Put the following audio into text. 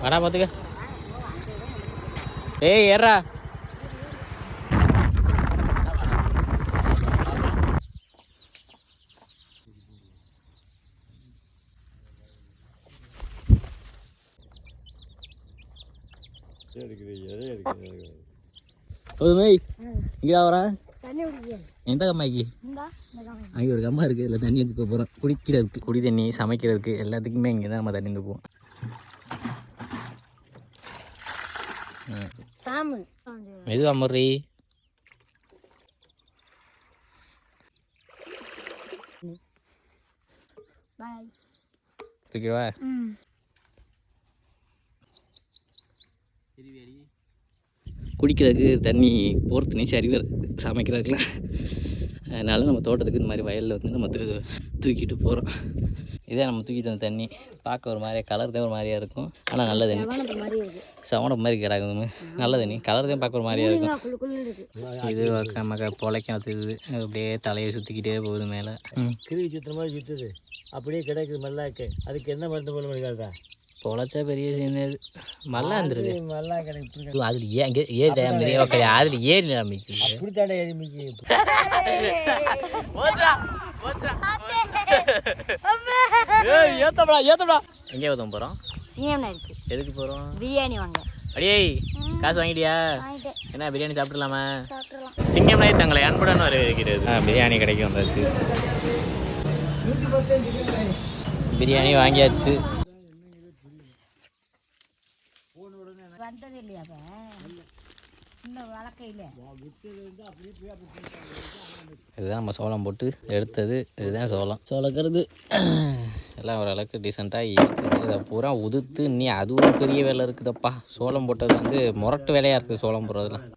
வரா பார்த்துக்க. ஏய் ஏறா. போதுமே இங்கடா வரேன். எந்த கம்மாய்க்கு? அங்கே ஒரு கம்மா இருக்குது. இல்லை தண்ணி எடுத்துக்க போகிறோம். குடிக்கிறதுக்கு, குடி தண்ணி, சமைக்கிறதுக்கு எல்லாத்துக்குமே இங்கே தான் நம்ம தண்ணி எடுத்துக்குவோம். மெதுவா முறி. தூக்கிவா. குடிக்கிறதுக்கு தண்ணி போகிற தண்ணி சரி வருது சமைக்கிறதுக்குலாம். அதனால நம்ம தோட்டத்துக்கு இந்த மாதிரி வயலில் வந்து நம்ம தூக்கிட்டு போகிறோம். இதே நம்ம தூக்கிட்டு வந்த தண்ணி பார்க்க ஒரு மாதிரியா கலர் தான் ஒரு மாதிரியா இருக்கும். ஆனால் நல்ல தண்ணி சவனம் மாதிரி கிடக்குது. நல்ல தண்ணி கலர் தான் பார்க்க ஒரு மாதிரியா இருக்கும். இது நமக்கு பொழைக்க வத்துது. அப்படியே தலையை சுற்றிக்கிட்டே போகுது மேலே. கிருவி சுற்றுற மாதிரி சுற்றுது. அப்படியே கிடைக்குது மல்லாக்கு. அதுக்கு என்ன மருந்து போட முடியாதா? பொழைச்சா பெரிய சேர்ந்தது மல்லா இருந்துருது. மல்லா கிடைக்கும். அதில் ஏன் அதில் ஏறி நம்பிக்கை அப்படித்தானே எரிமிக்கு. ஏத்தப்படா. எங்கே ஊற்ற போகிறோம்? எதுக்கு போகிறோம்? பிரியாணி வாங்க. அடியே காசு வாங்கிட்டியா? என்ன பிரியாணி சாப்பிடலாமா? சிங்கம் நாய் தங்களை அன்புடன் வரவேற்கிறது. பிரியாணி கிடைக்கும் வந்தாச்சு. பிரியாணி வாங்கியாச்சு. இதுதான் நம்ம சோளம் போட்டு எடுத்தது. இதுதான் சோளக்கருது. எல்லாம் ஓரளவுக்கு டீசெண்டாக இருக்குது. இதை பூரா உதுத்து நீ அதுவும் பெரிய வேலை இருக்குதப்பா. சோளம் போட்டது வந்து முரட்டு வேலையாக இருக்குது சோளம் போடுறதுலாம்.